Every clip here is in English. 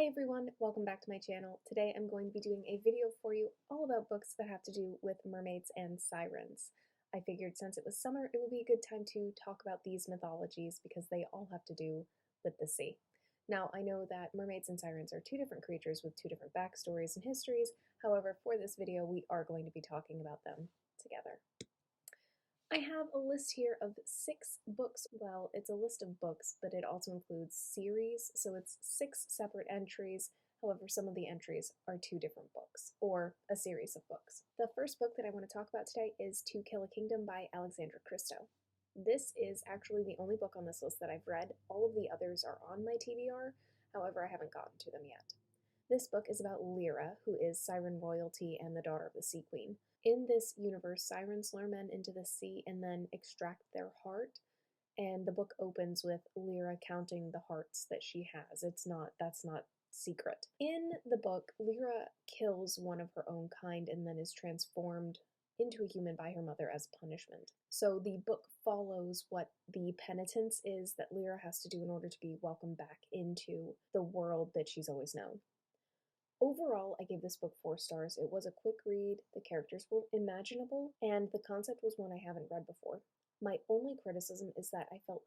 Hi everyone, welcome back to my channel. Today I'm going to be doing a video for you all about books that have to do with mermaids and sirens. I figured since it was summer, it would be a good time to talk about these mythologies because they all have to do with the sea. Now, I know that mermaids and sirens are two different creatures with two different backstories and histories. However, for this video, we are going to be talking about them together. I have a list here of 6 books. Well, it's a list of books, but it also includes series, so it's 6 separate entries. However, some of the entries are 2 different books, or a series of books. The first book that I want to talk about today is To Kill a Kingdom by Alexandra Christo. This is actually the only book on this list that I've read. All of the others are on my TBR, however, I haven't gotten to them yet. This book is about Lyra, who is siren royalty and the daughter of the Sea Queen. In this universe, sirens lure men into the sea and then extract their heart, and the book opens with Lyra counting the hearts that she has. That's not secret. In the book, Lyra kills one of her own kind and then is transformed into a human by her mother as punishment. So the book follows what the penitence is that Lyra has to do in order to be welcomed back into the world that she's always known. Overall, I gave this book 4 stars. It was a quick read, the characters were imaginable, and the concept was one I haven't read before. My only criticism is that I felt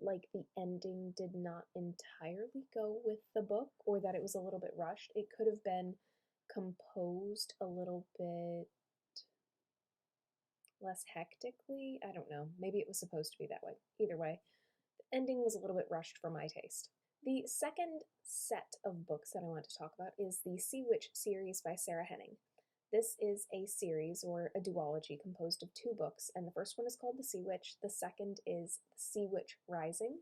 like the ending did not entirely go with the book, or that it was a little bit rushed. It could have been composed a little bit less hectically. I don't know. Maybe it was supposed to be that way. Either way, the ending was a little bit rushed for my taste. The second set of books that I want to talk about is the Sea Witch series by Sarah Henning. This is a series or a duology composed of 2 books, and the first one is called The Sea Witch, the second is The Sea Witch Rising.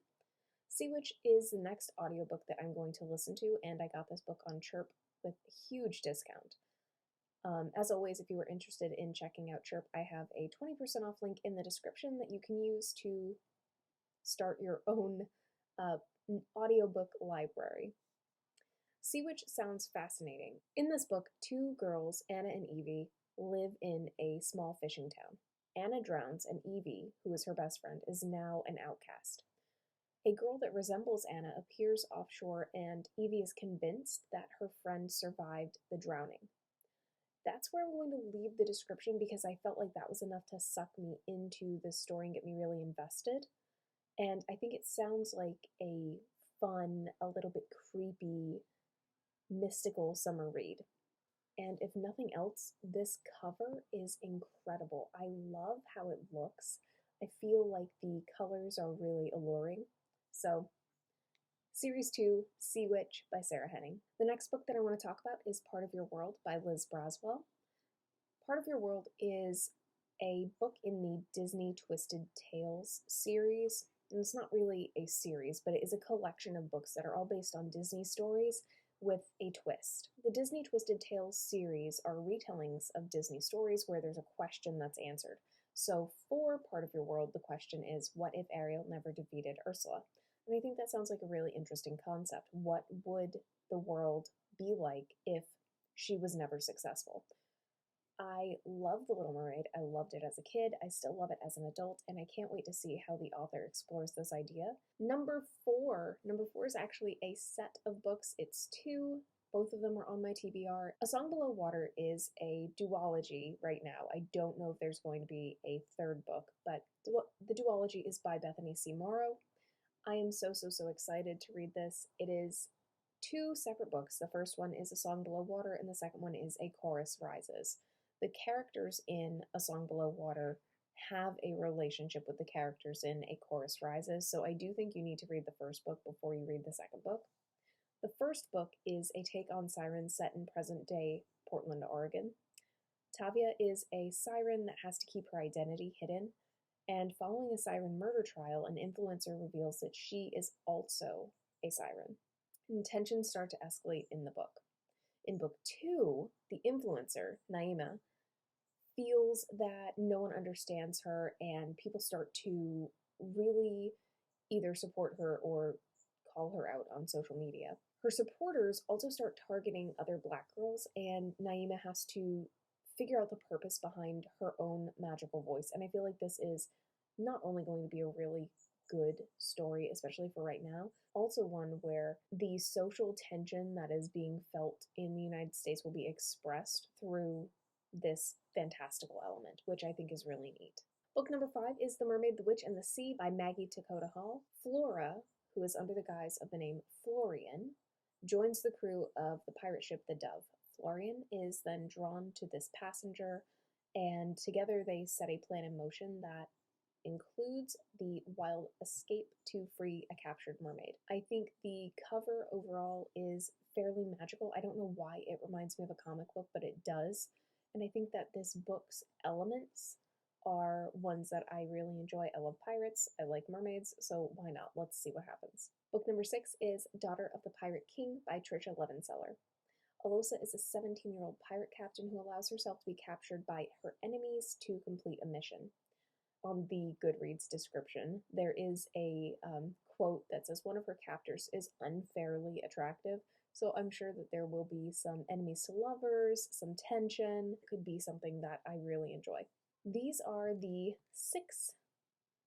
Sea Witch is the next audiobook that I'm going to listen to, and I got this book on Chirp with a huge discount. As always, if you are interested in checking out Chirp, I have a 20% off link in the description that you can use to start your own audiobook library. Sea Witch sounds fascinating. In this book, 2 girls, Anna and Evie, live in a small fishing town. Anna drowns, and Evie, who is her best friend, is now an outcast. A girl that resembles Anna appears offshore, and Evie is convinced that her friend survived the drowning. That's where I'm going to leave the description because I felt like that was enough to suck me into the story and get me really invested. And I think it sounds like a fun, a little bit creepy, mystical summer read. And if nothing else, this cover is incredible. I love how it looks. I feel like the colors are really alluring. So, Series 2, Sea Witch by Sarah Henning. The next book that I want to talk about is Part of Your World by Liz Braswell. Part of Your World is a book in the Disney Twisted Tales series. And it's not really a series, but it is a collection of books that are all based on Disney stories with a twist. The Disney Twisted Tales series are retellings of Disney stories where there's a question that's answered. So for Part of Your World, the question is, what if Ariel never defeated Ursula? And I think that sounds like a really interesting concept. What would the world be like if she was never successful? I love The Little Mermaid. I loved it as a kid. I still love it as an adult, and I can't wait to see how the author explores this idea. Number four is actually a set of books. It's 2. Both of them are on my TBR. A Song Below Water is a duology right now. I don't know if there's going to be a 3rd book, but the duology is by Bethany C. Morrow. I am so excited to read this. It is 2 separate books. The first one is A Song Below Water, and the second one is A Chorus Rises. The characters in A Song Below Water have a relationship with the characters in A Chorus Rises, so I do think you need to read the first book before you read the second book. The first book is a take on sirens set in present-day Portland, Oregon. Tavia is a siren that has to keep her identity hidden, and following a siren murder trial, an influencer reveals that she is also a siren. And tensions start to escalate in the book. In book 2, the influencer, Naima, feels that no one understands her, and people start to really either support her or call her out on social media. Her supporters also start targeting other Black girls, and Naima has to figure out the purpose behind her own magical voice. And I feel like this is not only going to be a really good story, especially for right now. Also, one where the social tension that is being felt in the United States will be expressed through this fantastical element, which I think is really neat. Book number 5 is The Mermaid, the Witch, and the Sea by Maggie Dakota Hall. Flora, who is under the guise of the name Florian, joins the crew of the pirate ship the Dove. Florian is then drawn to this passenger, and together they set a plan in motion that includes the wild escape to free a captured mermaid. I think the cover overall is fairly magical. I don't know why it reminds me of a comic book, but it does. And I think that this book's elements are ones that I really enjoy. I love pirates, I like mermaids, so why not? Let's see what happens. Book number 6 is Daughter of the Pirate King by Trisha Levenseller. Alosa is a 17-year-old pirate captain who allows herself to be captured by her enemies to complete a mission. On the GoodReads description, there is a quote that says one of her captors is unfairly attractive. So I'm sure that there will be some enemies to lovers, some tension. It could be something that I really enjoy. These are the 6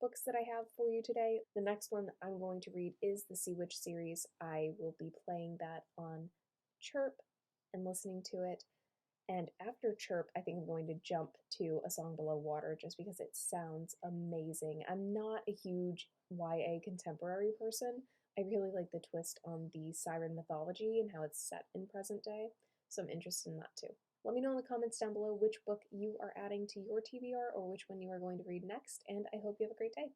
books that I have for you today. The next one I'm going to read is the Sea Witch series. I will be playing that on Chirp and listening to it. And after Chirp, I think I'm going to jump to A Song Below Water just because it sounds amazing. I'm not a huge YA contemporary person. I really like the twist on the siren mythology and how it's set in present day, so I'm interested in that too. Let me know in the comments down below which book you are adding to your TBR or which one you are going to read next, and I hope you have a great day.